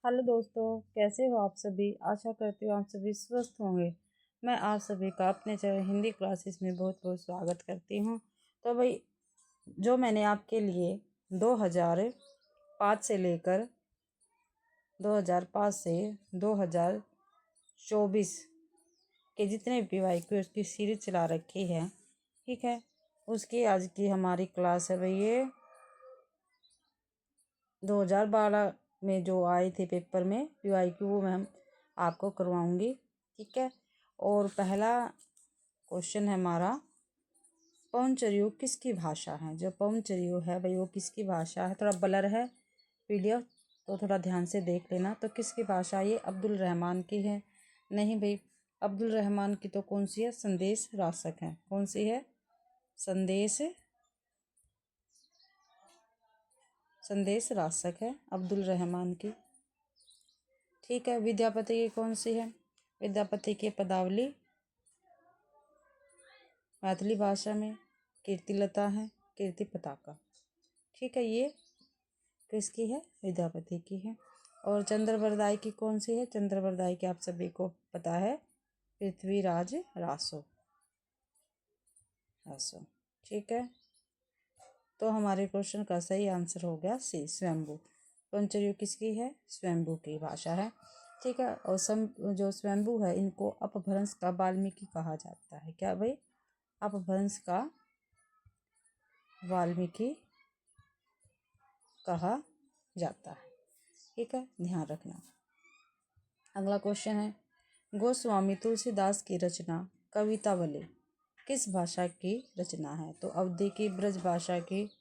Hello दोस्तों, कैसे हो आप सभी। आशा करती हूँ आप सभी स्वस्थ होंगे। मैं आप सभी का अपने चैनल हिंदी क्लासेस में बहुत बहुत स्वागत करती हूँ। तो भाई, जो मैंने आपके लिए 2005 से लेकर 2005 से 2024 के जितने भी PYQ उसकी सीरीज चला रखी है, ठीक है। उसकी आज की हमारी क्लास है भाई, ये 2012 में जो आए थे पेपर में PYQ, वो मैं आपको करवाऊंगी, ठीक है। और पहला क्वेश्चन है हमारा, पवनचरियो किसकी भाषा है। जो पवनचरियो है भाई, वो किसकी भाषा है। थोड़ा ब्लर है PDF, तो थोड़ा ध्यान से देख लेना। तो किसकी भाषा, ये अब्दुल रहमान की है। नहीं भाई, अब्दुल रहमान की तो कौन सी है, संदेश रासक है। कौन सी है, संदेश रासक है अब्दुल रहमान की, ठीक है। विद्यापति की कौन सी है, विद्यापति की पदावली मैथिली भाषा में। कीर्तिलता है, कीर्ति पताका, ठीक है। ये किसकी है, विद्यापति की है। और चंद्रवरदाई की कौन सी है, चंद्रवरदाई की आप सभी को पता है, पृथ्वीराज रासो, ठीक है। तो हमारे क्वेश्चन का सही आंसर हो गया सी, स्वयंभू। पंचरयु किसकी है, स्वयंभू की भाषा है, ठीक है। और जो स्वयंभू है, इनको अपभ्रंश का वाल्मीकि कहा जाता है। क्या भाई, अपभ्रंश का वाल्मीकि कहा जाता है, ठीक है, ध्यान रखना। अगला क्वेश्चन है, गोस्वामी तुलसीदास की रचना कवितावली किस भाषा की रचना है। तो अवधी की ब्रज भाषा की,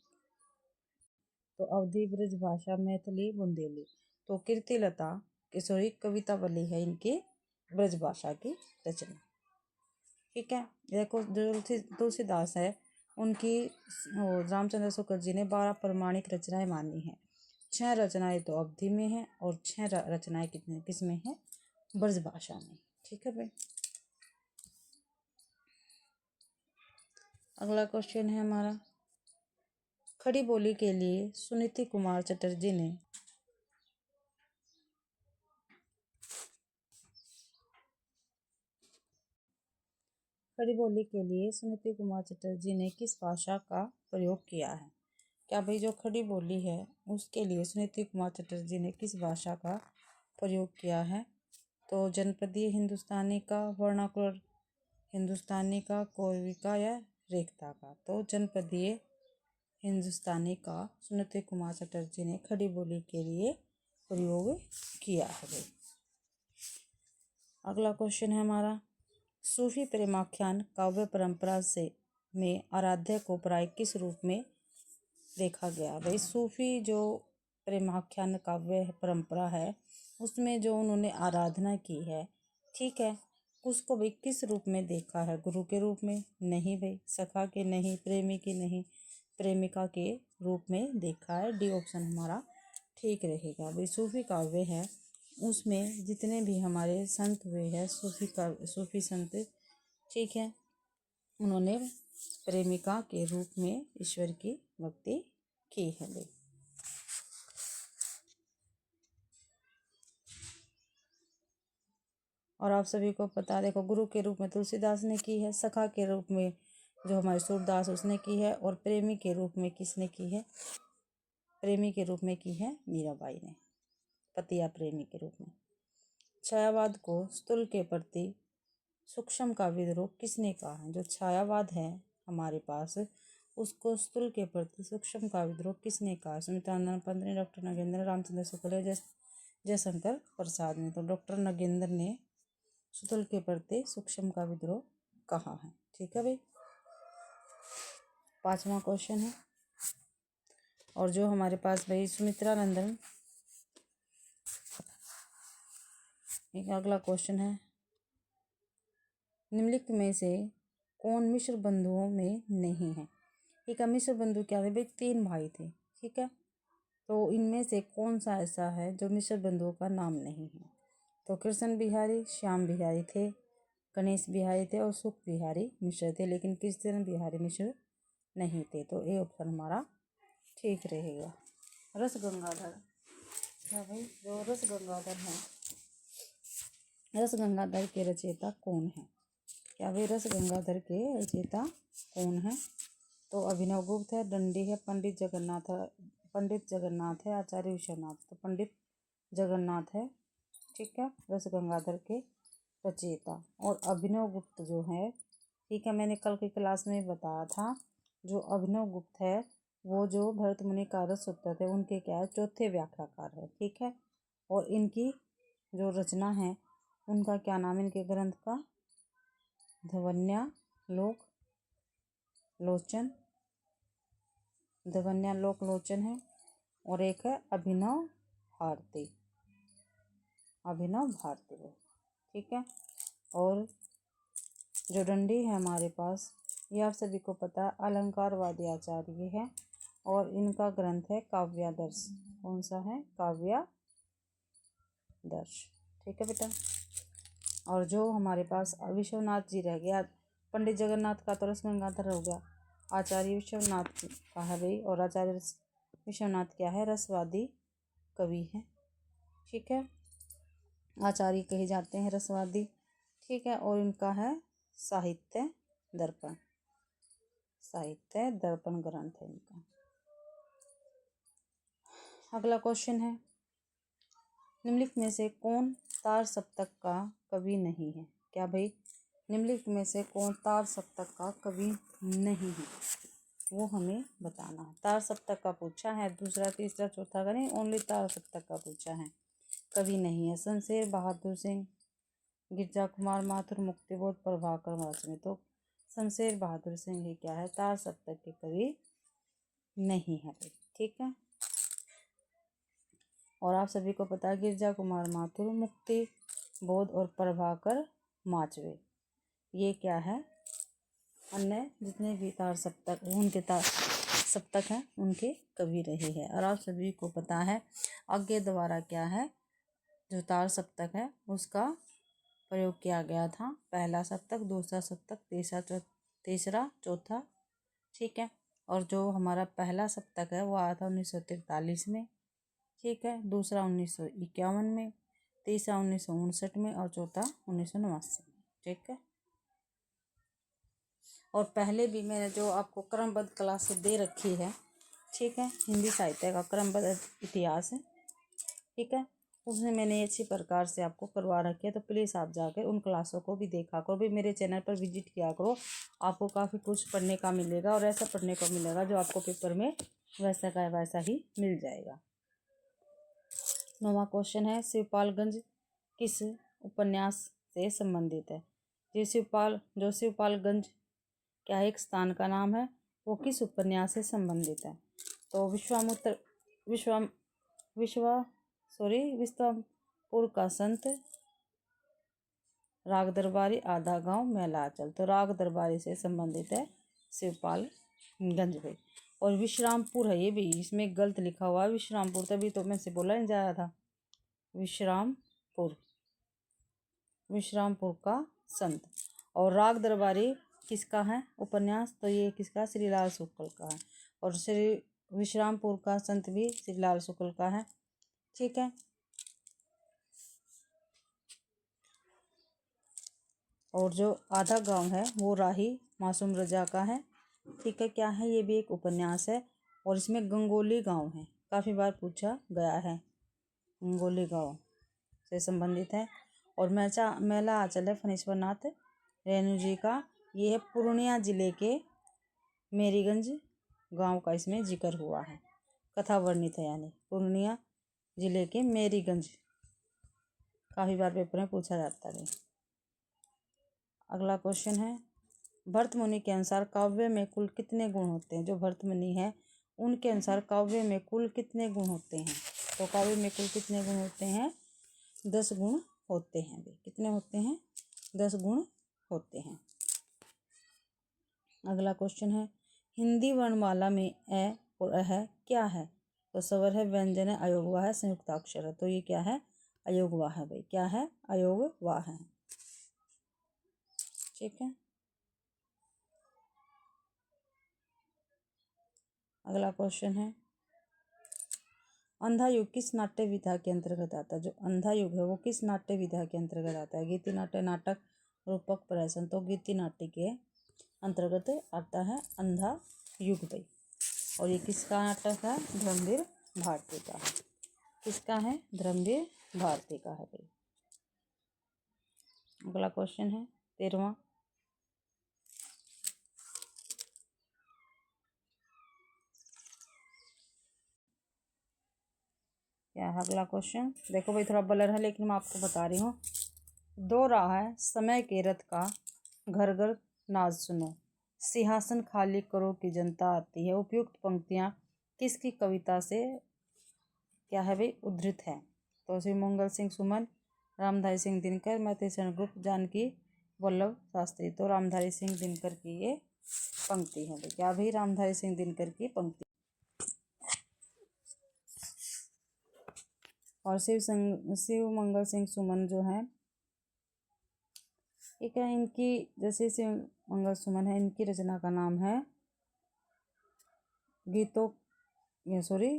तो अवधी ब्रज भाषा, मैथिली, बुंदेली। तो कीर्तिलता किशोरी कवितावली है इनकी ब्रज भाषा की रचना, ठीक है। देखो, जो तुलसीदास है, उनकी रामचंद्र शुक्ल जी ने 12 प्रमाणिक रचनाएं मानी हैं। 6 रचनाएं तो अवधी में है और 6 रचनाएं किस में है, ब्रज भाषा में, ठीक है भाई। अगला क्वेश्चन है हमारा, खड़ी बोली के लिए सुनीति कुमार चटर्जी ने खड़ी बोली के लिए सुनीति कुमार चटर्जी ने किस भाषा का प्रयोग किया है। क्या भाई, जो खड़ी बोली है उसके लिए सुनीति कुमार चटर्जी ने किस भाषा का प्रयोग किया है। तो जनपदीय हिंदुस्तानी का, वर्नाकुलर हिंदुस्तानी का, कोरवी का या रेखता का। तो जनपदीय हिंदुस्तानी का सुनीति कुमार चटर्जी ने खड़ी बोली के लिए प्रयोग किया है। अगला क्वेश्चन है हमारा, सूफी प्रेमाख्यान काव्य परंपरा से में आराध्य को प्राय किस रूप में देखा गया। भाई, सूफी जो प्रेमाख्यान काव्य परंपरा है, उसमें जो उन्होंने आराधना की है, ठीक है, उसको भाई किस रूप में देखा है। गुरु के रूप में नहीं भाई, सखा के नहीं, प्रेमी की नहीं, प्रेमिका के रूप में देखा है। डी ऑप्शन हमारा ठीक रहेगा। भाई, सूफी काव्य है, उसमें जितने भी हमारे संत हुए हैं, सूफी संत, ठीक है, उन्होंने प्रेमिका के रूप में ईश्वर की भक्ति की है भाई। और आप सभी को पता, देखो, गुरु के रूप में तुलसीदास ने की है, सखा के रूप में जो हमारे सूरदास उसने की है, और प्रेमी के रूप में किसने की है, प्रेमी के रूप में की है मीराबाई ने, पति या प्रेमी के रूप में। छायावाद को स्थूल के प्रति सूक्ष्म का विद्रोह किसने कहा है। जो छायावाद है हमारे पास, उसको स्थूल के प्रति सूक्ष्म का विद्रोह किसने कहा। सुमित्रानंद पंत ने, डॉक्टर नगेंद्र, रामचंद्र शुक्ल, जयशंकर प्रसाद ने। तो डॉक्टर नगेंद्र ने स्थूल के प्रति सूक्ष्म का विद्रोह कहा है, ठीक है भाई। 5वां क्वेश्चन है, और जो हमारे पास भाई सुमित्रानंदन, एक अगला क्वेश्चन है, निम्नलिखित में से कौन मिश्र बंधुओं में नहीं है। ठीक है, मिश्र बंधु क्या थे भाई, 3 भाई थे, ठीक है। तो इनमें से कौन सा ऐसा है जो मिश्र बंधुओं का नाम नहीं है। तो कृष्ण बिहारी, श्याम बिहारी थे, गणेश बिहारी थे, और सुख बिहारी मिश्र थे, लेकिन कृष्ण बिहारी मिश्र नहीं थे। तो ये ऑप्शन हमारा ठीक रहेगा। रस गंगाधर हाँ भाई, जो रस गंगाधर हैं, रस गंगाधर के रचयिता कौन है? क्या भाई, रस गंगाधर के रचयिता कौन है? तो अभिनव गुप्त है, दंडी है, पंडित जगन्नाथ है, आचार्य विश्वनाथ। तो पंडित जगन्नाथ है, ठीक है, रस गंगाधर के रचयिता। और अभिनव गुप्त जो है, ठीक है, मैंने कल की क्लास में बताया था, जो अभिनव गुप्त है वो जो भरत मुनि का रस सूत्र थे उनके क्या है, चौथे व्याख्याकार है, ठीक है। और इनकी जो रचना है उनका क्या नाम है, इनके ग्रंथ का? ध्वन्यालोक लोचन, ध्वन्यालोक लोचन है। और एक है अभिनव भारती, अभिनव भारती है, ठीक है। और जो दंडी है हमारे पास, ये आप सभी को पता है, अलंकारवादी आचार्य है। और इनका ग्रंथ है काव्यादर्श। कौन सा है? काव्यादर्श, ठीक है बेटा। और जो हमारे पास विश्वनाथ जी रह गया, पंडित जगन्नाथ का तो रस गंगाधर हो गया, आचार्य विश्वनाथ का है भाई। और आचार्य विश्वनाथ क्या है? रसवादी कवि है, ठीक है, आचार्य कहे जाते हैं रसवादी, ठीक है। और इनका है साहित्य दर्पण, साहित्य दर्पण ग्रंथ है इनका। अगला क्वेश्चन है, निम्नलिखित में से कौन तार सप्तक का कवि नहीं है? क्या भाई, निम्नलिखित में से कौन तार सप्तक का कवि नहीं है, वो हमें बताना है। तार सप्तक का पूछा है, दूसरा तीसरा चौथा का नहीं, ओनली तार सप्तक का पूछा है, कवि नहीं है। शमशेर बहादुर सिंह, गिरजा कुमार माथुर, मुक्तिबोध, प्रभाकर वासमी। तो शमशेर बहादुर सिंह ही क्या है, तार सप्तक के कवि नहीं है भाई, ठीक है। और आप सभी को पता है गिरजा कुमार माथुर, मुक्ति बोध और प्रभाकर माचवे, ये क्या है, अन्य जितने भी तार सप्तक उनके तार सप्तक हैं उनके कवि रहे हैं। और आप सभी को पता है आज्ञे द्वारा क्या है, जो तार सप्तक है उसका प्रयोग किया गया था, पहला सप्तक, दूसरा सप्तक, तीसरा चौथा, ठीक है। और जो हमारा पहला सप्तक है वो आया था 1943 में, ठीक है, दूसरा 1951 में, तीसरा 1959 में और चौथा 1989 में, ठीक है। और पहले भी मैंने जो आपको क्रमबद्ध क्लास दे रखी है, ठीक है, हिंदी साहित्य का क्रमबद्ध इतिहास है, ठीक है, उसमें मैंने अच्छी प्रकार से आपको करवा रखी है। तो प्लीज़ आप जाकर उन क्लासों को भी देखा करो, भी मेरे चैनल पर विजिट किया करो, आपको काफ़ी कुछ पढ़ने का मिलेगा और ऐसा पढ़ने को मिलेगा जो आपको पेपर में वैसा का वैसा ही मिल जाएगा। 9वां क्वेश्चन है, शिवपालगंज किस उपन्यास से संबंधित है? जो शिवपालगंज क्या एक स्थान का नाम है, वो किस उपन्यास से संबंधित है? तो विश्वामपुर का संत, राग दरबारी, आधा गांव, मेलाचल। तो राग दरबारी से संबंधित है शिवपालगंज भाई। और विश्रामपुर है, ये भी इसमें गलत लिखा हुआ है विश्रामपुर, तभी तो मैं से बोला नहीं जा रहा था, विश्रामपुर का संत। और राग दरबारी किसका है उपन्यास? तो ये किसका? श्रीलाल शुक्ल का है। और श्री विश्रामपुर का संत भी श्रीलाल शुक्ल का है, ठीक है। और जो आधा गांव है वो राही मासूम रजा का है, ठीक है, क्या है, ये भी एक उपन्यास है। और इसमें गंगोली गांव है, काफ़ी बार पूछा गया है, गंगोली गांव से संबंधित है। और मेला आंचल है फणीश्वरनाथ रेणु जी का, ये है पूर्णिया जिले के मेरीगंज गांव का इसमें जिक्र हुआ है, कथा वर्णित है, यानी पूर्णिया जिले के मेरीगंज, काफ़ी बार पेपर में पूछा जाता है। अगला क्वेश्चन है, भरत मुनि के अनुसार काव्य में कुल कितने गुण होते हैं? जो भरत मुनि है उनके अनुसार काव्य में कुल कितने गुण होते हैं? तो काव्य में कुल कितने गुण होते हैं? 10 गुण होते हैं। कितने होते हैं? 10 गुण होते हैं। अगला क्वेश्चन है, हिंदी वर्णमाला में अ और अह क्या है? तो स्वर है, व्यंजन है, अयोगवाह है, संयुक्ताक्षर है। तो ये क्या है? अयोगवाह है भाई, क्या है? अयोगवाह है, ठीक है। अगला क्वेश्चन है, अंधा युग किस नाट्य विधा के अंतर्गत आता है? जो अंधा युग है वो किस नाट्य विधा के अंतर्गत आता है? गीति नाट्य, नाटक, रूपक, प्रहसन। तो गीति नाट्य के अंतर्गत आता है अंधा युग भाई। और ये किसका नाटक है? धर्मवीर भारती का है। किसका है? धर्मवीर भारती का है भाई। अगला क्वेश्चन है 13वां। क्या है अगला क्वेश्चन? देखो भाई थोड़ा ब्लर है लेकिन मैं आपको बता रही हूँ। दो राह है समय के रथ का, घर घर नाज सुनो, सिंहासन खाली करो कि जनता आती है। उपयुक्त पंक्तियाँ किसकी कविता से क्या है भाई उद्धृत है? तो श्री मंगल सिंह सुमन, रामधारी सिंह दिनकर, मैत्री शरण गुप्त, जानकी वल्लभ शास्त्री। तो रामधारी सिंह दिनकर की ये पंक्ति है भाई। क्या भाई? रामधारी सिंह दिनकर की पंक्ति। और शिव मंगल सिंह सुमन जो है एक है, इनकी जैसे शिव मंगल सुमन है, इनकी रचना का नाम है गीतों, ये सॉरी,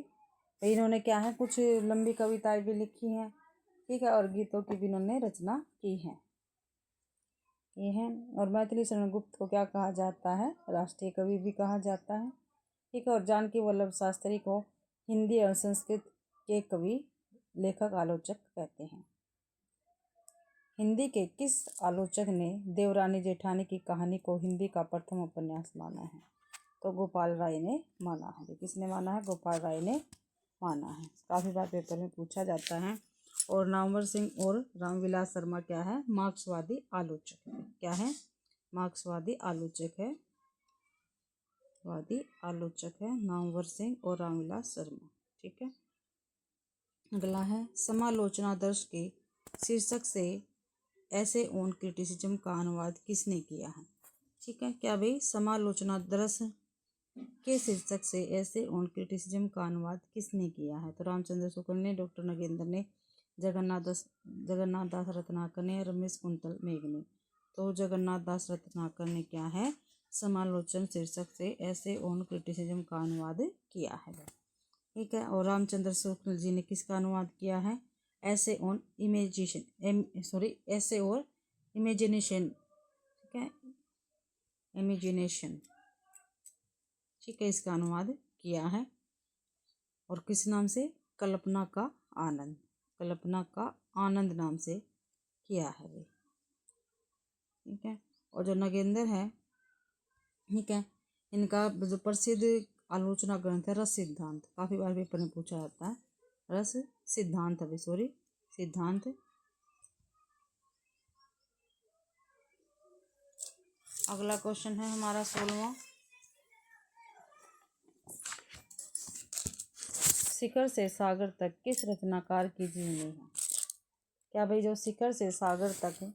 इन्होंने क्या है कुछ लंबी कविताएं भी लिखी हैं, ठीक है, और गीतों की भी इन्होंने रचना की है, ये है। और मैथिली शरण गुप्त को क्या कहा जाता है? राष्ट्रीय कवि भी कहा जाता है, ठीक है। और जानकी वल्लभ शास्त्री को हिंदी और संस्कृत के कवि, लेखक, आलोचक कहते हैं। हिंदी के किस आलोचक ने देवरानी जेठानी की कहानी को हिंदी का प्रथम उपन्यास माना है? तो गोपाल राय ने माना है। किसने माना है? गोपाल राय ने माना है। काफ़ी बार पेपर में पूछा जाता है। और नामवर सिंह और रामविलास शर्मा क्या है? मार्क्सवादी आलोचक है। क्या है? मार्क्सवादी आलोचक है, वादी आलोचक है नामवर सिंह और रामविलास शर्मा, ठीक है। अगला है समालोचनादर्श के शीर्षक से ऐसे ऑन क्रिटिसिज्म का अनुवाद किसने किया है? ठीक है। क्या भाई? समालोचनादर्श के शीर्षक से ऐसे ऑन क्रिटिसिज्म का अनुवाद किसने किया है? तो रामचंद्र शुक्ल ने, डॉक्टर नगेंद्र ने, जगन्नाथ दास रत्नाकर ने, रमेश कुंतल मेघ ने। तो जगन्नाथ दास रत्नाकर ने क्या है समालोचन शीर्षक से ऐसे ऑन क्रिटिसिज्म का अनुवाद किया है, ठीक है। और रामचंद्र शुक्ल जी ने किसका अनुवाद किया है? ऐसे ऑन ऐसे और इमेजिनेशन, ठीक है, इमेजिनेशन, ठीक है, इसका अनुवाद किया है। और किस नाम से? कल्पना का आनंद, कल्पना का आनंद नाम से किया है भाई, ठीक है। और जो नगेंद्र है, ठीक है, इनका जो प्रसिद्ध आलोचना ग्रंथ है रस सिद्धांत, काफी बार पेपर में पूछा जाता है। रस सिद्धांत है, सॉरी सिद्धांत। अगला क्वेश्चन है हमारा 16वां। शिखर से सागर तक किस रचनाकार की जीवनी है? क्या भाई? जो शिखर से सागर तक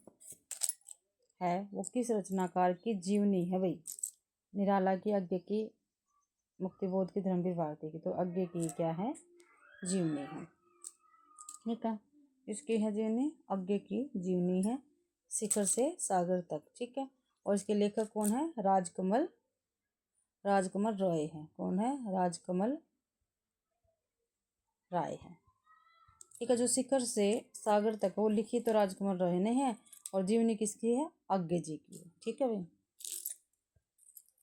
है वो किस रचनाकार की जीवनी है भाई? निराला की, अज्ञे की, मुक्तिबोध की, धर्मवीर भारती की। तो अज्ञे की क्या है? जीवनी है, ठीक है। इसकी है जीवनी, अज्ञे की जीवनी है, शिखर से सागर तक, ठीक है। और इसके लेखक कौन है? राजकमल रॉय है। कौन है? राजकमल राय है, ठीक है। जो शिखर से सागर तक वो लिखी तो राजकमल रॉय ने है, और जीवनी किसकी है? अज्ञे जी की है, ठीक है भाई,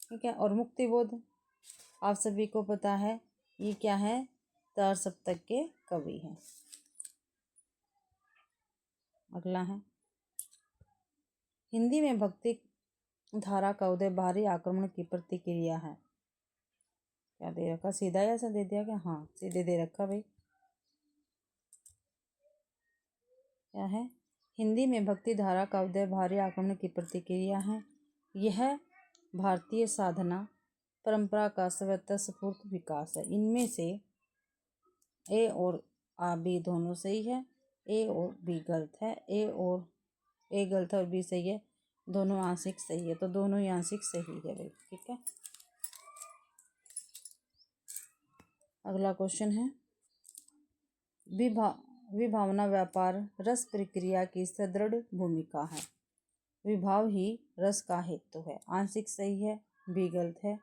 ठीक है। और मुक्तिबोध आप सभी को पता है ये क्या है? 4 सप्तक के कवि हैं। अगला है हिंदी में भक्ति धारा का उदय बाहरी आक्रमण की प्रतिक्रिया है। क्या दे रखा? सीधा ऐसा दे दिया क्या? हाँ सीधे दे रखा भाई। क्या है? हिंदी में भक्ति धारा का उदय बाहरी आक्रमण की प्रतिक्रिया है। यह भारतीय साधना परंपरा का स्वतःस्फूर्त विकास है। इनमें से ए और बी दोनों सही है, ए और बी गलत है, ए गलत है और बी सही है, दोनों आंशिक सही है। तो दोनों ही आंशिक सही है भाई, ठीक है। अगला क्वेश्चन है विभावना व्यापार रस प्रक्रिया की सुदृढ़ भूमिका है। विभाव ही रस का हेतु है। आंशिक सही है, बी गलत है,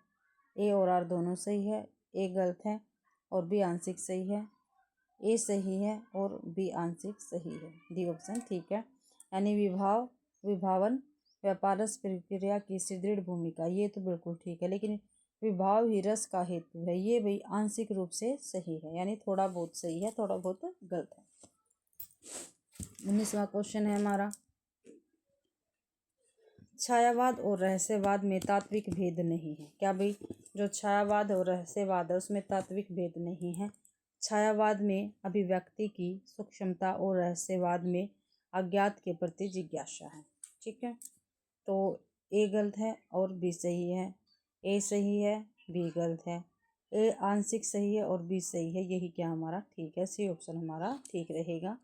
ए और आर दोनों सही है, ए गलत है और बी आंशिक सही है, ए सही है और बी आंशिक सही है। डी ऑप्शन ठीक है। यानी विभावन व्यापारस प्रक्रिया की सुदृढ़ भूमिका, ये तो बिल्कुल ठीक है। लेकिन विभाव ही रस का हेतु है, ये भाई आंशिक रूप से सही है, यानी थोड़ा बहुत सही है, थोड़ा बहुत गलत है। 19वां क्वेश्चन है हमारा, छायावाद और रहस्यवाद में तात्विक भेद नहीं है। क्या भाई, जो छायावाद और रहस्यवाद है उसमें तात्विक भेद नहीं है। छायावाद में अभिव्यक्ति की सूक्ष्मता और रहस्यवाद में अज्ञात के प्रति जिज्ञासा है। ठीक है, तो ए गलत है और बी सही है। ए सही है, बी गलत है। ए आंशिक सही है और बी सही है। यही क्या हमारा ठीक है, सी ऑप्शन हमारा ठीक रहेगा।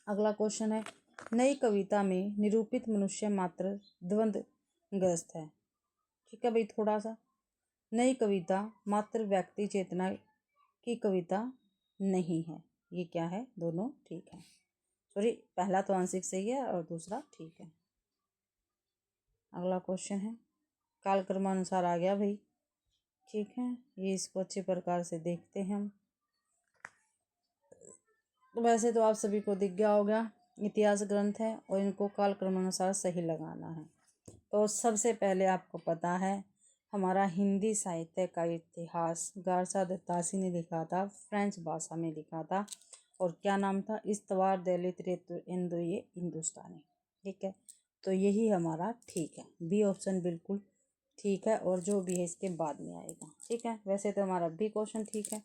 अगला क्वेश्चन है, नई कविता में निरूपित मनुष्य मात्र द्वंद्वग्रस्त है। ठीक है भाई, थोड़ा सा नई कविता मात्र व्यक्ति चेतना की कविता नहीं है। ये क्या है, दोनों ठीक है। सॉरी, पहला तो आंशिक सही है और दूसरा ठीक है। अगला क्वेश्चन है, कालक्रमानुसार आ गया भाई। ठीक है, ये इसको अच्छे प्रकार से देखते हैं हम। तो वैसे तो आप सभी को दिख गया होगा, इतिहास ग्रंथ है और इनको कालक्रमानुसार सही लगाना है। तो सबसे पहले आपको पता है हमारा हिंदी साहित्य का इतिहास गारसा दत्तासी ने लिखा था, फ्रेंच भाषा में लिखा था, और क्या नाम था, इस्तवार दे लिटरेचर इंदो ये हिंदुस्तानी। ठीक है, तो यही हमारा ठीक है। बी ऑप्शन बिल्कुल ठीक है, और जो भी है इसके बाद में आएगा। ठीक है, वैसे तो हमारा बी क्वेश्चन ठीक है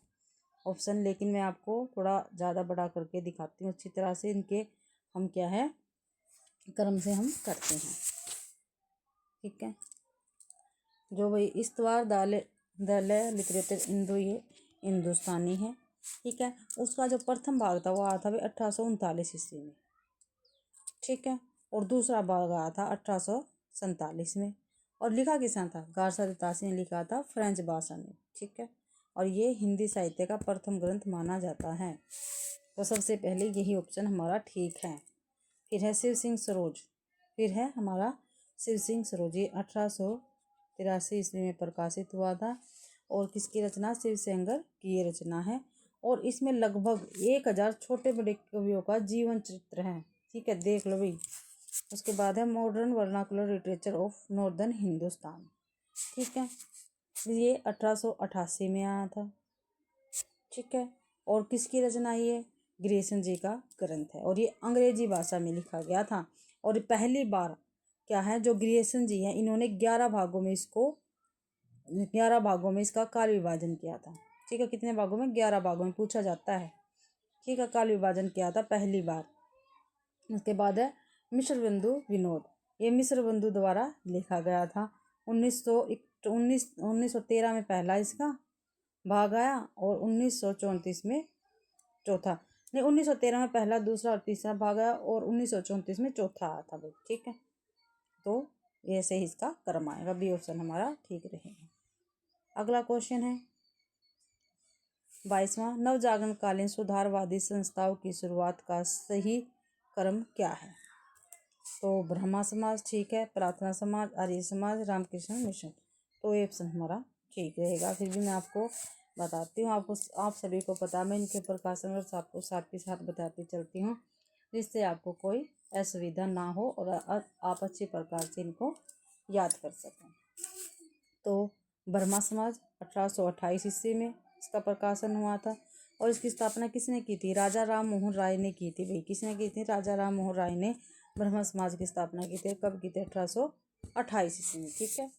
ऑप्शन, लेकिन मैं आपको थोड़ा ज़्यादा बड़ा करके दिखाती हूँ अच्छी तरह से, इनके हम क्या है क्रम से हम करते हैं। ठीक है, जो भाई इस्तवार दले लिटरेचर इंदो ये हिंदुस्तानी है। ठीक है, उसका जो प्रथम भाग था वो आया था भाई 1839 ईस्वी में। ठीक है, और दूसरा भाग आया था 1847 में, और लिखा किसने था, गारसा दत्तासी ने लिखा था, फ्रेंच भाषा में। ठीक है, और ये हिंदी साहित्य का प्रथम ग्रंथ माना जाता है। तो सबसे पहले यही ऑप्शन हमारा ठीक है। फिर है शिव सिंह सरोज, फिर है हमारा शिव सिंह सरोज, ये 1883 ईस्वी में प्रकाशित हुआ था, और किसकी रचना, शिव सेंगर की ये रचना है, और इसमें लगभग 1000 छोटे बड़े कवियों का जीवन चरित्र है। ठीक है, देख लो भाई। उसके बाद है modern vernacular literature of northern Hindustan. ठीक है, ये 1888 में आया था। ठीक है, और किसकी रचना ये, ग्रेसन जी का ग्रंथ है, और ये अंग्रेजी भाषा में लिखा गया था। और पहली बार क्या है, जो ग्रेसन जी हैं इन्होंने 11 भागों में इसका काल विभाजन किया था। ठीक है, कितने भागों में, 11 भागों में पूछा जाता है। ठीक है, काल विभाजन किया था पहली बार। उसके बाद है मिश्र बंधु विनोद, ये मिश्र बंधु द्वारा लिखा गया था। 1913 में पहला इसका भाग आया, और 1934 में चौथा, नहीं 1913 में पहला, दूसरा और तीसरा भाग आया, और 1934 में चौथा आया था भाई। ठीक है, तो ऐसे ही इसका क्रम आएगा, बी ऑप्शन हमारा ठीक रहेगा। अगला क्वेश्चन है 22वां, नवजागरणकालीन सुधारवादी संस्थाओं की शुरुआत का सही क्रम क्या है। तो ब्रह्मा समाज ठीक है, प्रार्थना समाज, आर्य समाज, रामकृष्ण मिशन। तो ये ऑप्शन हमारा ठीक रहेगा। फिर भी मैं आपको बताती हूँ, आप सभी को पता, मैं इनके प्रकाशन और आपको साथ के साथ बताती चलती हूँ, जिससे आपको कोई असुविधा ना हो और आप अच्छी प्रकार से इनको याद कर सकें। तो ब्रह्मा समाज 1828 ईस्वी में इसका प्रकाशन हुआ था, और इसकी स्थापना किसने की थी, राजा राम मोहन राय ने की थी भाई। किसने की थी, राजा राम मोहन राय ने ब्रह्मा समाज की स्थापना की थी। कब की थी, 1828 ईस्वी में। ठीक है,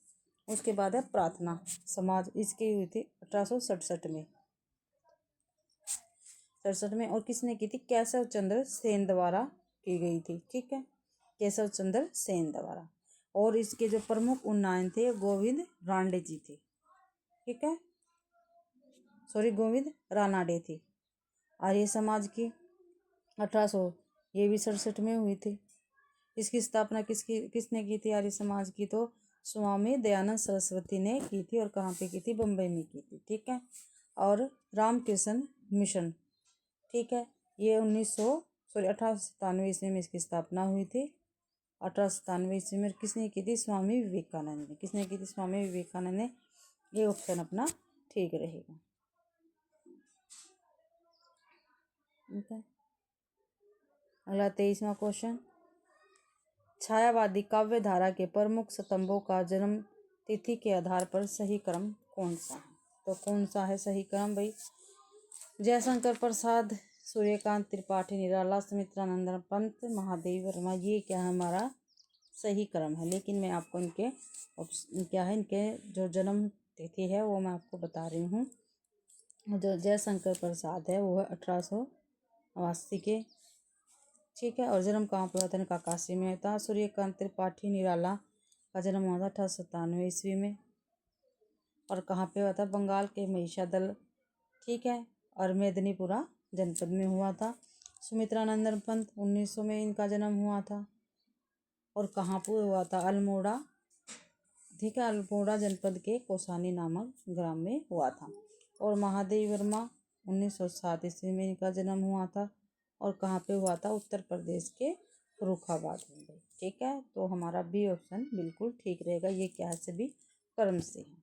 उसके बाद है प्रार्थना समाज, इसकी हुई थी 1867 में, 67 में, और किसने की थी, केशव चंद्र सेन द्वारा की गई थी। ठीक है, केशव चंद्र सेन द्वारा, और इसके जो प्रमुख उन्नयन थे गोविंद रांडे जी थे। ठीक है, सॉरी, गोविंद रानाडे थी। आर्य समाज की 1800 ये भी 67 में हुई थी। इसकी स्थापना किसने की थी, आर्य समाज की, तो स्वामी दयानंद सरस्वती ने की थी, और कहाँ पे की थी, बम्बई में की थी। ठीक है, और रामकृष्ण मिशन, ठीक है, ये 1897 ईस्वी में इसकी स्थापना हुई थी। 1897 ईस्वी में किसने की थी, स्वामी विवेकानंद ने। किसने की थी, स्वामी विवेकानंद ने। ये ऑप्शन अपना ठीक रहेगा। ठीक है। अगला 23वां क्वेश्चन, छायावादी काव्य धारा के प्रमुख स्तंभों का जन्म तिथि के आधार पर सही क्रम कौन सा है? तो कौन सा है सही क्रम भाई? जयशंकर प्रसाद, सूर्यकांत त्रिपाठी निराला, सुमित्रानंदन पंत, महादेवी वर्मा, ये क्या है हमारा सही क्रम है। लेकिन मैं आपको इनके क्या है, इनके जो जन्म तिथि है वो मैं आपको बता रही हूँ। जो जयशंकर प्रसाद है वो है 1880 के, ठीक है। और जन्म कहाँ पे हुआ था? इनका काशी में था। सूर्यकांत त्रिपाठी निराला का जन्म हुआ था 1897 ईस्वी में। और कहाँ पे हुआ था? बंगाल के महिषादल, ठीक है, और मेदिनीपुरा जनपद में हुआ था। सुमित्रानंदन पंत 1900 में इनका जन्म हुआ था। और कहाँ पे हुआ था? अल्मोड़ा, ठीक है, अल्मोड़ा जनपद के कोसानी नामक ग्राम में हुआ था। और महादेवी वर्मा 1907 ईस्वी में इनका जन्म हुआ था। और कहाँ पे हुआ था? उत्तर प्रदेश के फर्रुखाबाद में, ठीक है। तो हमारा बी ऑप्शन बिल्कुल ठीक रहेगा। ये क्या है? सभी क्रम से है।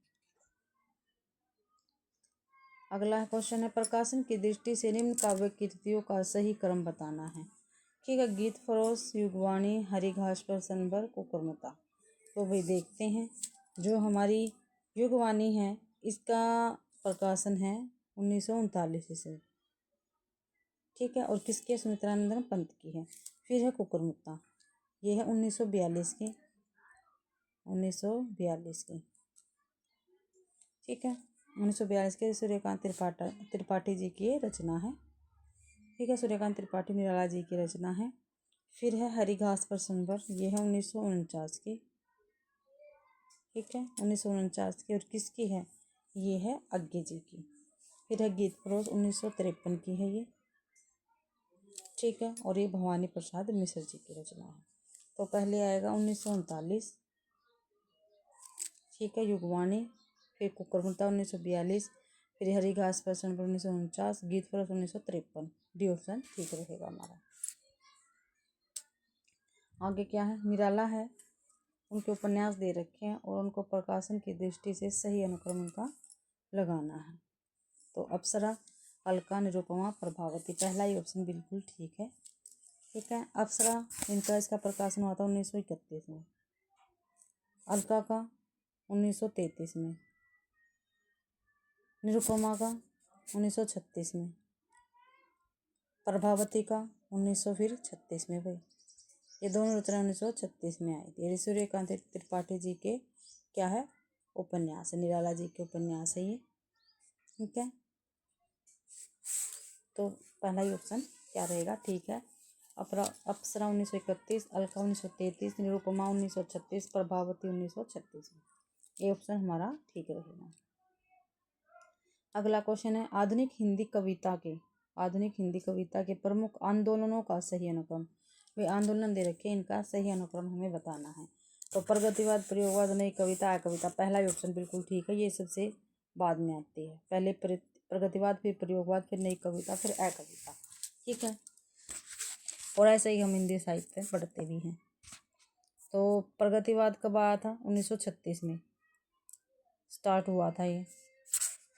अगला क्वेश्चन है, प्रकाशन की दृष्टि से निम्न काव्य कृतियों का सही क्रम बताना है, ठीक है। गीत फरोश, युगवाणी, हरिघास पर सनबर, कुकुरमुता। तो भाई देखते हैं, जो हमारी युगवाणी है इसका प्रकाशन है 1939 ईस्वी, ठीक है। और किसके? सुमित्रानंदन पंत की है। फिर है कुकुरमुत्ता, ये है 1942 की, 1942 की, ठीक है। 1942 के सूर्यकांत त्रिपाठी जी की रचना है, ठीक है। सूर्यकांत त्रिपाठी निराला जी की रचना है। फिर है हरिघास पर सनबर, ये है 1949 की, ठीक है, 1949 की। और किसकी है? ये है अज्ञे जी की। फिर है गीत फरोश 1953 की है ये, ठीक है। और ये भवानी प्रसाद मिश्र जी की रचना है। तो पहले आएगा 1939, ठीक है, युगवाणी। फिर कुकुरमुत्ता 1942, फिर हरिघास पर सनबर 1949, गीत फरोश 1953। डी ऑप्शन ठीक रहेगा हमारा। आगे क्या है? निराला है, उनके उपन्यास दे रखे हैं और उनको प्रकाशन की दृष्टि से सही अनुक्रम उनका लगाना है। तो अप्सरा, अलका, निरुपमा, प्रभावती, पहला ही ऑप्शन बिल्कुल ठीक है, ठीक है। अप्सरा इनका इसका प्रकाशन हुआ था 1931 में, अलका का 1933 में, निरुपमा का 1936 में, प्रभावती का 1936 में। भाई ये दोनों रचना 1936 में आई थी। सूर्यकांत त्रिपाठी जी के क्या है? उपन्यास है, निराला जी के उपन्यास है ये, ठीक है। तो पहला ही ऑप्शन क्या रहेगा? ठीक है। अप्सरा 1931, अलका 1933, निरुपमा 1936, प्रभावती 1936 में। ये ऑप्शन हमारा ठीक रहेगा। अगला क्वेश्चन है, आधुनिक हिंदी कविता के प्रमुख आंदोलनों का सही अनुक्रम। वे आंदोलन दे रखे, इनका सही अनुक्रम हमें बताना है। तो प्रगतिवाद, प्रयोगवाद, नई कविता, अ कविता, पहला ही ऑप्शन बिल्कुल ठीक है। ये सबसे बाद में आती है, पहले प्रगतिवाद, फिर प्रयोगवाद, फिर नई कविता, फिर अ कविता, ठीक है। और ऐसे ही हम हिंदी साहित्य पढ़ते भी हैं। तो प्रगतिवाद कब आया था? 1936 में स्टार्ट हुआ था ये,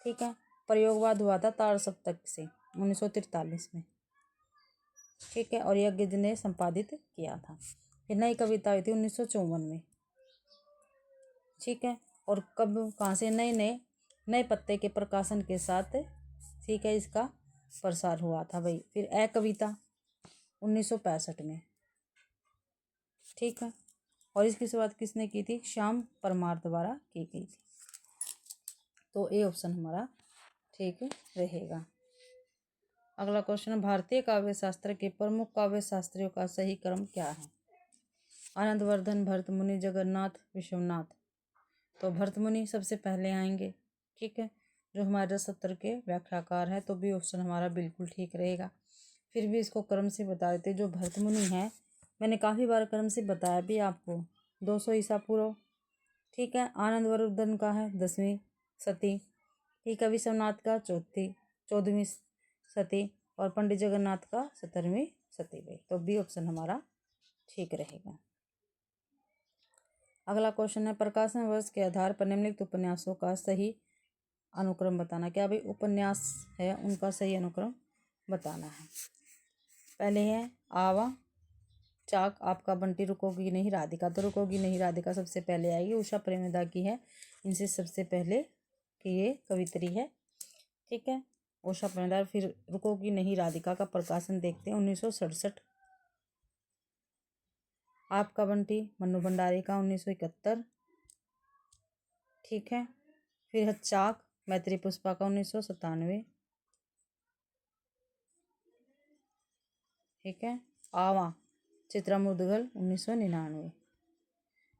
ठीक है। प्रयोगवाद हुआ था तार सप्तक से 1943 में, ठीक है। और यह गिद्ध ने संपादित किया था। फिर नई कविता हुई थी 1954 में, ठीक है। और कब कहाँ से? नए पत्ते के प्रकाशन के साथ, ठीक है, इसका प्रसार हुआ था भाई। फिर अ कविता 1965 में, ठीक है। और इसकी शुरुआत किसने की थी? श्याम परमार द्वारा की गई थी। तो ए ऑप्शन हमारा ठीक रहेगा। अगला क्वेश्चन, भारतीय काव्य शास्त्र के प्रमुख काव्य शास्त्रियों का सही क्रम क्या है? आनंदवर्धन, भरतमुनि, जगन्नाथ, विश्वनाथ। तो भरतमुनि सबसे पहले आएंगे, ठीक है, जो हमारे रससूत्र के व्याख्याकार है। तो भी ऑप्शन हमारा बिल्कुल ठीक रहेगा। फिर भी इसको क्रम से बता देते, जो भरतमुनि है मैंने काफ़ी बार क्रम से बताया भी आपको, 200 ईसा पूर्व, ठीक है। आनंदवर्धन का है 10वीं सती, ठीक है। विश्वनाथ का 14वीं सती, और पंडित जगन्नाथ का 17वीं सती गई। तो बी ऑप्शन हमारा ठीक रहेगा। अगला क्वेश्चन है, प्रकाशन वर्ष के आधार पर निम्नलिखित उपन्यासों का सही अनुक्रम बताना। क्या भाई उपन्यास है उनका सही अनुक्रम बताना है। पहले है आवा, चाक, आपका बंटी रुकोगी नहीं, राधिका तो रुकोगी नहीं, राधिका सबसे पहले आएगी, उषा प्रेमदा की है इनसे सबसे पहले कि ये कवित्री है। ठीक है, उषा प्रेमदा। फिर रुकोगी नहीं राधिका का प्रकाशन देखते हैं 1967। आपका बंटी मन्नू भंडारी का 1971। ठीक है, फिर है चाक मैत्री पुष्पा का 1997। ठीक है, आवा चित्रा मुदगल 1999।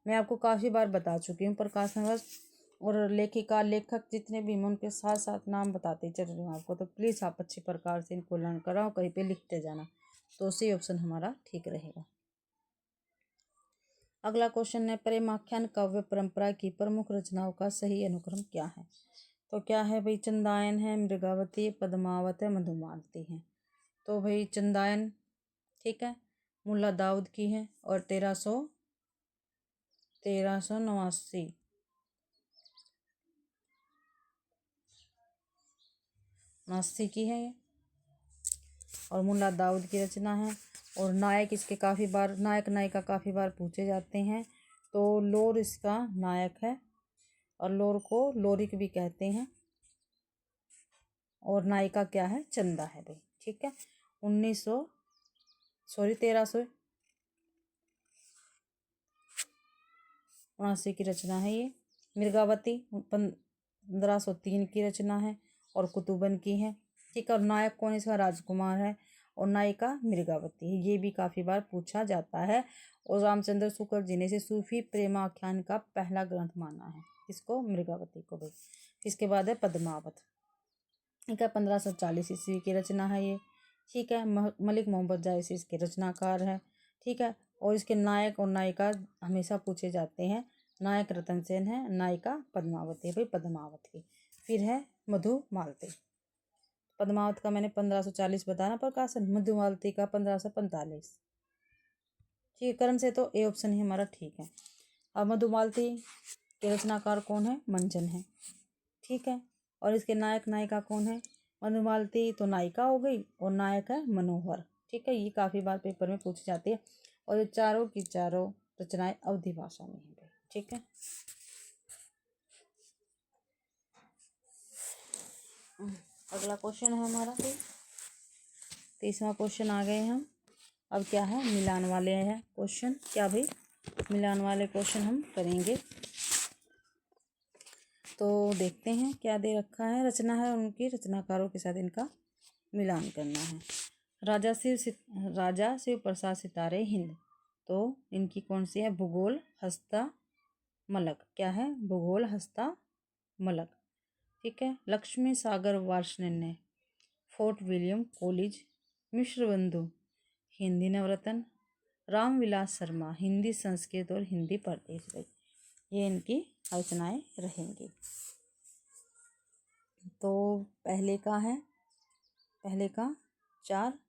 मैं आपको काफ़ी बार बता चुकी हूँ प्रकाशन वर्ष और लेखिका लेखक जितने भी हैं उनके साथ साथ नाम बताते चल रही हूँ आपको, तो प्लीज़ आप अच्छी प्रकार से इनको लर्न कराओ, कहीं पे लिखते जाना, तो सी ऑप्शन हमारा ठीक रहेगा। अगला क्वेश्चन है प्रेमाख्यान काव्य परंपरा की प्रमुख रचनाओं का सही अनुक्रम क्या है? तो क्या है भाई, चंदायन है, मृगावती, पद्मावत है, मधुमालती है। तो भाई चंदायन, ठीक है, मुल्ला दाऊद की है और 1389 की है ये, और मुल्ला दाऊद की रचना है। और नायक इसके काफ़ी बार, नायक नायिका काफ़ी बार पूछे जाते हैं, तो लोर इसका नायक है और लोर को लोरिक भी कहते हैं, और नायिका क्या है, चंदा है भाई। ठीक है, 1389 की रचना है ये। मृगावती 1503 की रचना है और कुतुबन की है। ठीक है, और नायक कौन इसका, राजकुमार है, और नायिका मृगावती है। ये भी काफ़ी बार पूछा जाता है। और रामचंद्र शुक्ल जी ने इसे सूफी प्रेमाख्यान का पहला ग्रंथ माना है, इसको, मृगावती को भाई। इसके बाद है पद्मावत। ठीक है, 1540 ईस्वी की रचना है ये। ठीक है, मलिक मोहम्मद जायसी इसके रचनाकार है। ठीक है, और इसके नायक और नायिका हमेशा पूछे जाते हैं। नायक रतन सेन है, नायिका पद्मावती भाई, पद्मावत की। फिर है मधुमालती। पद्मावत का मैंने 1540 बताना प्रकाशन, मधुमालती का 1545। ठीक है, क्रम से तो ए ऑप्शन ही हमारा ठीक है। अब मधुमालती के रचनाकार कौन है, मंजन है। ठीक है, और इसके नायक नायिका कौन है, मधुमालती तो नायिका हो गई और नायक है मनोहर। ठीक है, ये काफ़ी बार पेपर में पूछी जाती है, और ये चारों की चारों रचनाएं अवधी भाषा में है। ठीक है, अगला क्वेश्चन है हमारा 30वां क्वेश्चन आ गए हम। अब क्या है, मिलान वाले हैं क्वेश्चन। क्या भाई, मिलान वाले क्वेश्चन हम करेंगे। तो देखते हैं क्या दे रखा है, रचना है उनकी, रचनाकारों के साथ इनका मिलान करना है। राजा शिव प्रसाद सितारे हिंद, तो इनकी कौन सी है, भूगोल हस्ता मलक। क्या है, भूगोल हस्ता मलक। ठीक है, लक्ष्मी सागर वार्ष्णेय, फोर्ट विलियम कॉलेज, मिश्र बंधु हिंदी नवरत्न, रामविलास शर्मा हिंदी संस्कृत और हिंदी प्रदेश भाई, ये इनकी रचनाएं रहेंगी। तो पहले का है, पहले का 4,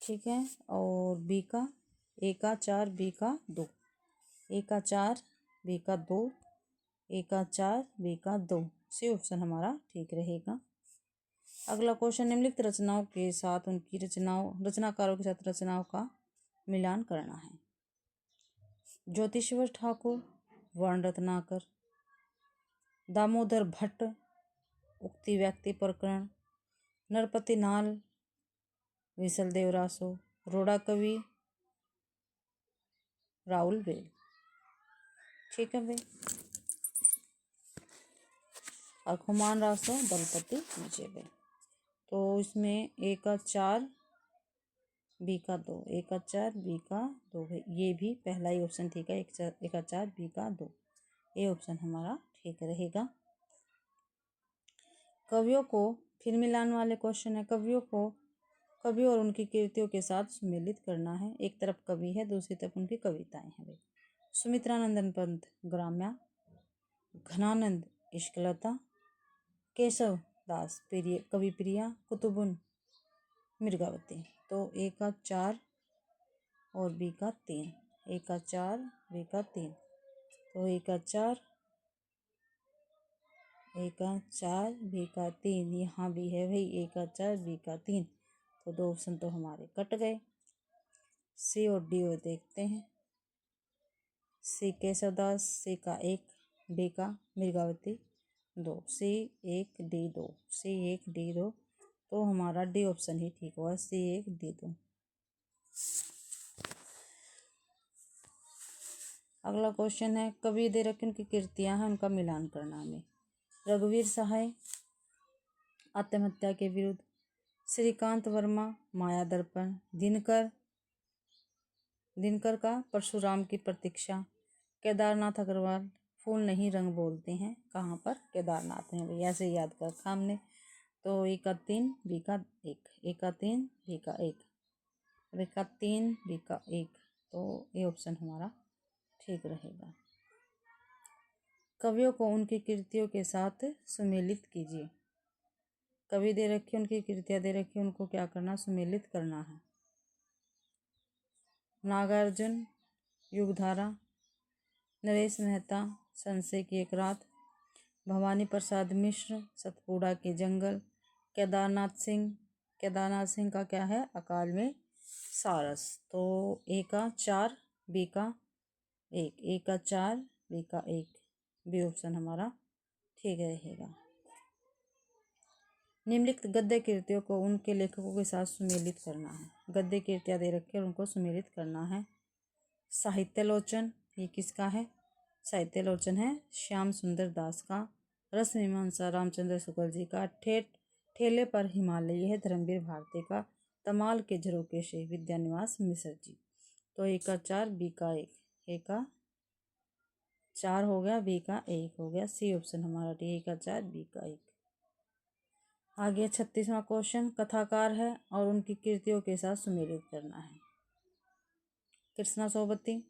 ठीक है, और बी का, ए का 4, बी का 2, ए का 4, बी का 2, ए का 4, बी का 2, सी ऑप्शन हमारा ठीक रहेगा। अगला क्वेश्चन, निम्नलिखित रचनाओं के साथ उनकी रचनाकारों के साथ रचनाओं का मिलान करना है। ज्योतिश्वर ठाकुर, वर्ण रत्नाकर, दामोदर भट्ट उक्ति व्यक्ति प्रकरण, नरपति नाल, विसल देवरासो, रोड़ा कवि, राहुल वेल। ठीक है भाई, और खुमान रासो, दलपति विजय भाई। तो इसमें ए का 4, बी का 2, ए का 4, बी का 2 है, ये भी पहला ही ऑप्शन ठीक है, ए का 4, बी का 2, ए ऑप्शन हमारा ठीक रहेगा। कवियों को, फिर मिलान वाले क्वेश्चन है, कवियों और उनकी कृतियों के साथ सुमेलित करना है। एक तरफ कवि है, दूसरी तरफ उनकी कविताएं हैं भाई। सुमित्रानंदन पंत ग्राम्या, घनानंद इश्कलता, केशव दास कवि प्रिया, कुतुबुन मृगावती। तो ए का 4 और बी का 3, ए का 4, बी का 3, तो ए का 4, ए का 4, बी का 3, यहाँ भी है भाई ए का 4, बी का 3, तो 2 ऑप्शन तो हमारे कट गए। सी और डी और देखते हैं। सी केशवदास, सी का 1, डी का मृगावती 2, सी 1 डी 2, सी 1 डी 2, तो हमारा डी ऑप्शन ही ठीक हुआ, सी 1 डी 2। अगला क्वेश्चन है, कवि दे रखे उनकी कृतियां हैं, उनका मिलान करना हमें। रघुवीर सहाय आत्महत्या के विरुद्ध, श्रीकांत वर्मा माया दर्पण, दिनकर का परशुराम की प्रतीक्षा, केदारनाथ अग्रवाल फूल नहीं रंग बोलते हैं, कहाँ पर? केदारनाथ में। भैया से याद कर रखा हमने। तो ए का 3 बी का 1, ए का 3 बी का 1, बी का 3 बी का 1, तो ये ऑप्शन हमारा ठीक रहेगा। कवियों को उनकी कृतियों के साथ सुमेलित कीजिए। कवि दे रखी, उनकी कृतियाँ दे रखी, उनको क्या करना? सुमेलित करना है। नागार्जुन युगधारा, नरेश मेहता संशय की एक रात, भवानी प्रसाद मिश्र सतपुड़ा के जंगल, केदारनाथ सिंह का क्या है? अकाल में सारस। तो ए का 4 बी का 1, ए का 4 बी का 1, बी ऑप्शन हमारा ठीक रहेगा। निम्नलिखित गद्य कृतियों को उनके लेखकों के साथ सुमेलित करना है। गद्य कृतियाँ दे रखी है और उनको सुमेलित करना है। साहित्यालोचन, ये किसका है? साहित्यालोचन है श्याम सुंदर दास का। रस मीमांसा रामचंद्र शुक्ल जी का। ठेले पर हिमालय है धर्मवीर भारती का। तमाल के झरोके से विद्यानिवास मिश्र जी। तो ए का 4 बी का 1, ए का 4 हो गया, बी का 1 हो गया, सी ऑप्शन हमारा डी, ए का 4 बी का 1। आगे 36वां क्वेश्चन, कथाकार है और उनकी कृतियों के साथ सुमेलित करना है। कृष्णा सोबती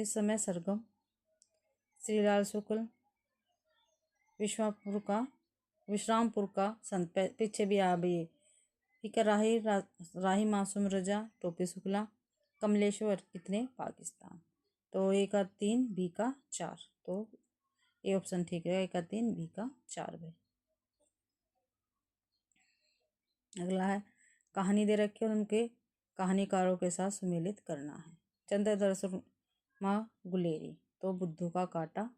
समय सरगम, श्रीलाल शुक्ल विश्रामपुर का संत, पीछे भी आ भी ठीक है। राही मासूम रजा टोपी शुक्ला, कमलेश्वर कितने पाकिस्तान। तो ए का 3 बी का 4, तो ये ऑप्शन ठीक है, ए का 3 बी का 4 भाई। अगला है, कहानी दे रखी है और उनके कहानीकारों के साथ सुमेलित करना है। चंद्रदर्शन माँ गुलेरी, तो बुद्धू का कांटा,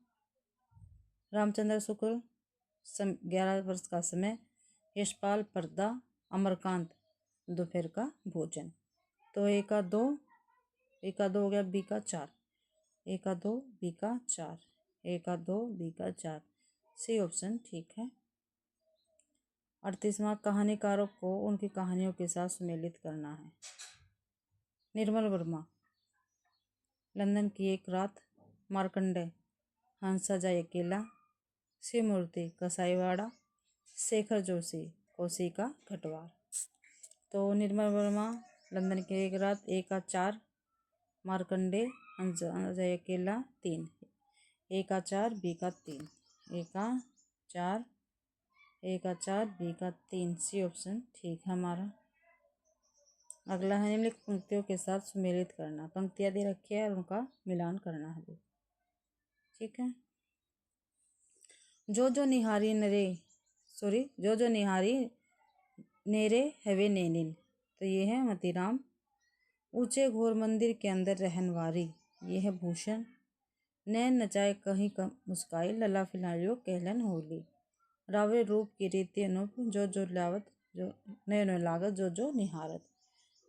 रामचंद्र शुक्ल 11 वर्ष का समय, यशपाल पर्दा, अमरकांत दोपहर का भोजन। तो ए का 2 हो गया, बी का 4, ए का 2 बी का 4, ए का 2 बी का 4, सी ऑप्शन ठीक है। 38वां, कहानीकारों को उनकी कहानियों के साथ सुमेलित करना है। निर्मल वर्मा लंदन की एक रात, मार्कंडेय हंसा जाए अकेला, शिवमूर्ति कसाईवाड़ा, शेखर जोशी कोसी का घटवार। तो निर्मल वर्मा लंदन की एक रात, ए का 4, मार्कंडेय हंसा जाए अकेला 3, ए का 4 बी का 3, ए का 4 बी का 3, सी ऑप्शन ठीक है हमारा। अगला है, निम्नलिखित पंक्तियों के साथ सुमेलित करना। पंक्तियाँ दे रखी है और उनका मिलान करना है, ठीक है। जो जो निहारी नेरे हवे नेनिन, तो ये है मतीराम। ऊंचे घोर मंदिर के अंदर रहनवारी, ये है भूषण। नैन नचाए कहीं कम मुस्काई, लला फिलायो कहलन होली। रावरे रूप की रीति अनूप, जो जो लावत जो नए लागत, जो जो निहारत।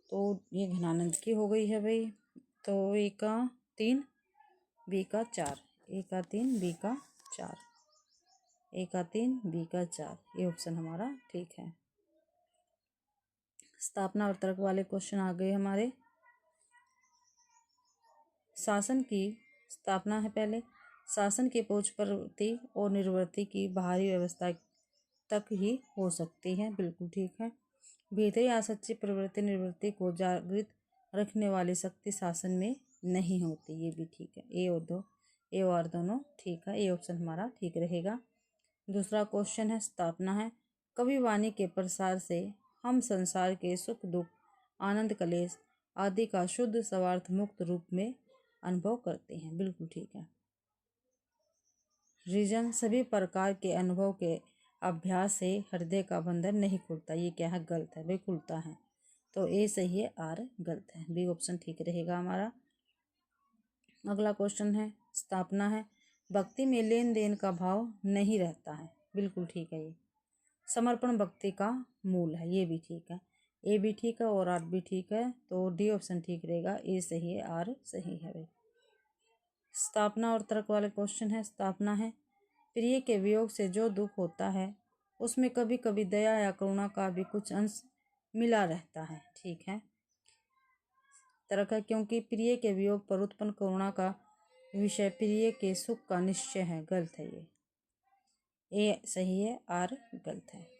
तो ये घनानंद की हो गई है भाई। तो ए का 3 बी का 4, ए का 3 बी का 4, ए का 3 बी का 4, ये ऑप्शन हमारा ठीक है। स्थापना और तर्क वाले क्वेश्चन आ गए हमारे। शासन की स्थापना है पहले। शासन की पहुंच प्रवृत्ति और निर्वृत्ति की बाहरी व्यवस्था तक ही हो सकती है, बिल्कुल ठीक है। भीतरी या सच्ची प्रवृत्ति निर्वृत्ति को जागृत रखने वाली शक्ति शासन में नहीं होती, ये भी ठीक है। ए और दोनों ठीक है, ये ऑप्शन हमारा ठीक रहेगा। दूसरा क्वेश्चन है, स्थापना है। कवि वाणी के प्रसार से हम संसार के सुख दुख आनंद कलेश आदि का शुद्ध स्वार्थ मुक्त रूप में अनुभव करते हैं, बिल्कुल ठीक है। रीजन, सभी प्रकार के अनुभव के अभ्यास से हृदय का बंधन नहीं खुलता। ये क्या है? गलत है भाई, खुलता है। तो ए सही है, आर गलत है। बी ऑप्शन ठीक रहेगा हमारा। अगला क्वेश्चन है, स्थापना है। भक्ति में लेन देन का भाव नहीं रहता है। बिल्कुल ठीक है ये। समर्पण भक्ति का मूल है। ये भी ठीक है। ए भी ठीक है और आर भी ठीक है। तो डी ऑप्शन ठीक रहेगा। ए सही है, आर सही है भाई। स्थापना और तर्क वाले क्वेश्चन है। स्थापना है। प्रिय के वियोग से जो दुख होता है उसमें कभी कभी दया या करुणा का भी कुछ अंश मिला रहता है। ठीक है। तर्क है। क्योंकि प्रिय के वियोग पर उत्पन्न करुणा का विषय प्रिय के सुख का निश्चय है। गलत है ये। ए सही है, आर गलत है।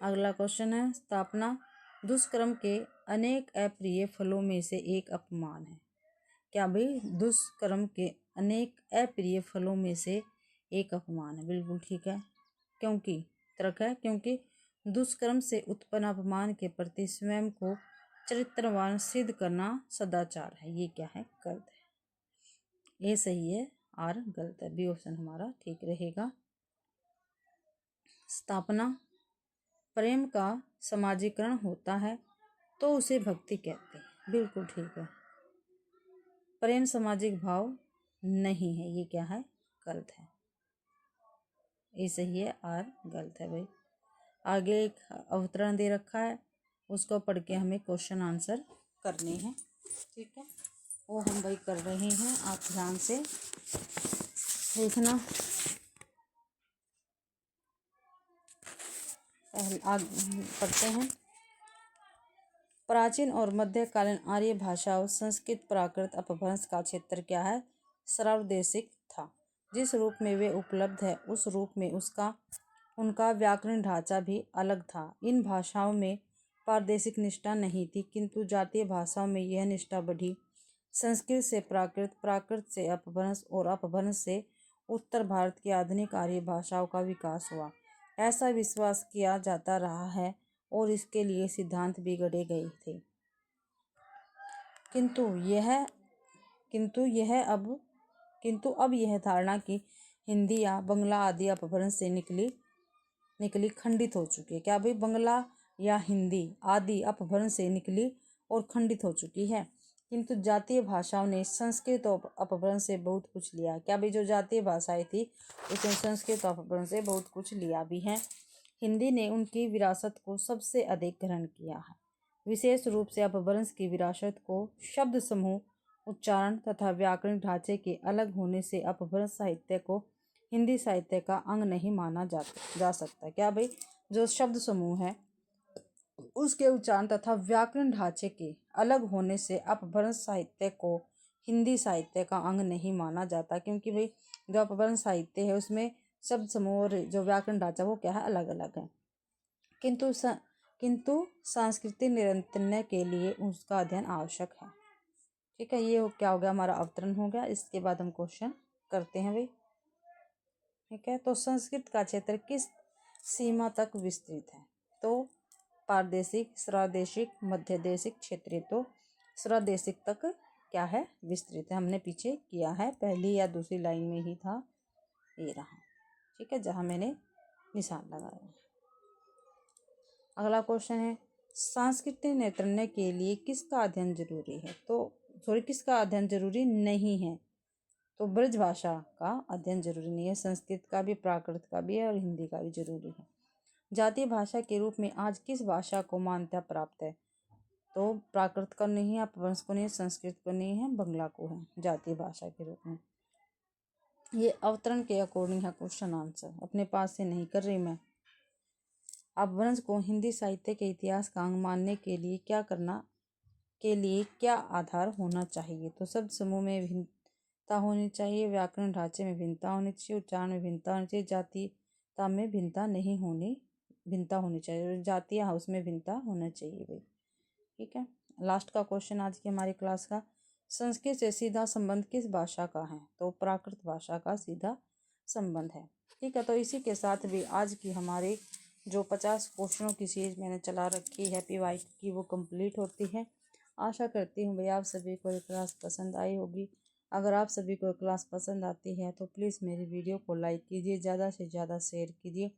अगला क्वेश्चन है, स्थापना। दुष्कर्म के अनेक अप्रिय फलों में से एक अपमान है। क्या भाई? दुष्कर्म के अनेक अप्रिय फलों में से एक अपमान है। बिल्कुल ठीक है। क्योंकि तर्क है। क्योंकि दुष्कर्म से उत्पन्न अपमान के प्रति स्वयं को चरित्रवान सिद्ध करना सदाचार है। ये क्या है? गलत है। ए सही है, आर गलत है। बी ऑप्शन हमारा ठीक रहेगा। स्थापना। प्रेम का समाजीकरण होता है तो उसे भक्ति कहते हैं। बिल्कुल ठीक है। प्रेम सामाजिक भाव नहीं है। ये क्या है? गलत है। ये सही है, आर गलत है भाई। आगे एक अवतरण दे रखा है, उसको पढ़ के हमें क्वेश्चन आंसर करने हैं। ठीक है, वो हम भाई कर रहे हैं, आप ध्यान से देखना। पढ़ते हैं। प्राचीन और मध्यकालीन आर्य भाषाओं संस्कृत प्राकृत अपभ्रंश का क्षेत्र क्या है? सार्वदेशिक था। जिस रूप में वे उपलब्ध है उस रूप में उनका व्याकरण ढांचा भी अलग था। इन भाषाओं में प्रादेशिक निष्ठा नहीं थी, किंतु जातीय भाषाओं में यह निष्ठा बढ़ी। संस्कृत से प्राकृत, प्राकृत से अपभ्रंश और अपभ्रंश से उत्तर भारत की आधुनिक आर्य भाषाओं का विकास हुआ। ऐसा विश्वास किया जाता रहा है और इसके लिए सिद्धांत भी गढ़े गए थे। किंतु अब यह धारणा कि हिंदी या बंगला आदि अपभ्रंश से निकली खंडित हो चुकी है। क्या भाई? बंगला या हिंदी आदि अपभ्रंश से निकली और खंडित हो चुकी है। किंतु जातीय भाषाओं ने संस्कृत और अपभ्रंश से बहुत कुछ लिया। क्या भाई? जो जातीय भाषाएं थी उसने संस्कृत और अपभ्रंश से बहुत कुछ लिया भी है। हिंदी ने उनकी विरासत को सबसे अधिक ग्रहण किया है। विशेष रूप से अपभ्रंश की विरासत को शब्द समूह, उच्चारण तथा व्याकरण ढांचे के अलग होने से अपभ्रंश साहित्य को हिंदी साहित्य का अंग नहीं माना जा सकता। क्या भाई? जो शब्द समूह है उसके उच्चारण तथा व्याकरण ढांचे के अलग होने से अपभ्रंश साहित्य को हिंदी साहित्य का अंग नहीं माना जाता, क्योंकि भाई जो अपभ्रंश साहित्य है उसमें शब्द समूह और जो व्याकरण ढांचा वो क्या है? अलग अलग है। किंतु सांस्कृतिक निरंतरता के लिए उसका अध्ययन आवश्यक है। ठीक है, ये क्या हो गया? हमारा अवतरण हो गया। इसके बाद हम क्वेश्चन करते हैं भाई। ठीक है, तो संस्कृत का क्षेत्र किस सीमा तक विस्तृत है? तो पारदेशिक, प्रादेशिक, मध्यदेशिक, क्षेत्रीय। तो प्रादेशिक तक क्या है? विस्तृत है। हमने पीछे किया है, पहली या दूसरी लाइन में ही था, ये रहा। ठीक है, जहाँ मैंने निशान लगाया। अगला क्वेश्चन है, सांस्कृतिक नैपुण्य के लिए किसका अध्ययन जरूरी है? किसका अध्ययन जरूरी नहीं है? तो ब्रज भाषा का अध्ययन जरूरी नहीं है। संस्कृत का भी, प्राकृत का भी है और हिंदी का भी जरूरी है। जातीय भाषा के रूप में आज किस भाषा को मान्यता प्राप्त है? तो प्राकृत को नहीं है, अपभ्रंश को नहीं है, संस्कृत को नहीं है, बंगला को है जातीय भाषा के रूप में। ये अवतरण के अकॉर्डिंग है क्वेश्चन आंसर, अपने पास से नहीं कर रही मैं। अपभ्रंश को हिंदी साहित्य के इतिहास का अंग मानने के लिए क्या आधार होना चाहिए? तो शब्द समूह में भिन्नता होनी चाहिए, व्याकरण ढांचे में भिन्नता होनी चाहिए, उच्चारण में भिन्नता होनी चाहिए, जातीयता में भिन्नता होनी चाहिए, जातीय हाउस में भिन्नता होना चाहिए भाई। ठीक है, लास्ट का क्वेश्चन आज की हमारी क्लास का, संस्कृत से सीधा संबंध किस भाषा का है? तो प्राकृत भाषा का सीधा संबंध है। ठीक है, तो इसी के साथ भी आज की हमारी जो 50 क्वेश्चनों की सीरीज मैंने चला रखी है PYQ की, वो कंप्लीट होती है। आशा करती हूँ भैया आप सभी को ये क्लास पसंद आई होगी। अगर आप सभी को क्लास पसंद आती है तो प्लीज़ मेरी वीडियो को लाइक कीजिए, ज़्यादा से ज़्यादा शेयर कीजिए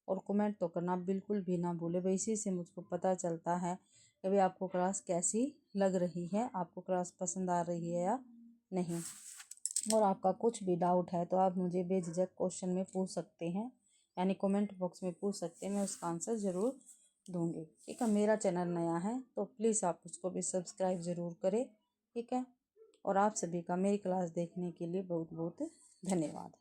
और कमेंट तो करना बिल्कुल भी ना भूले भाई। इसी से मुझको पता चलता है कि भाई आपको क्लास कैसी लग रही है, आपको क्लास पसंद आ रही है या नहीं। और आपका कुछ भी डाउट है तो आप मुझे बेझिझक क्वेश्चन में पूछ सकते हैं, यानी कमेंट बॉक्स में पूछ सकते हैं, मैं उसका आंसर ज़रूर दूंगी। ठीक है, मेरा चैनल नया है तो प्लीज़ आप उसको भी सब्सक्राइब ज़रूर करें। ठीक है, और आप सभी का मेरी क्लास देखने के लिए बहुत बहुत धन्यवाद।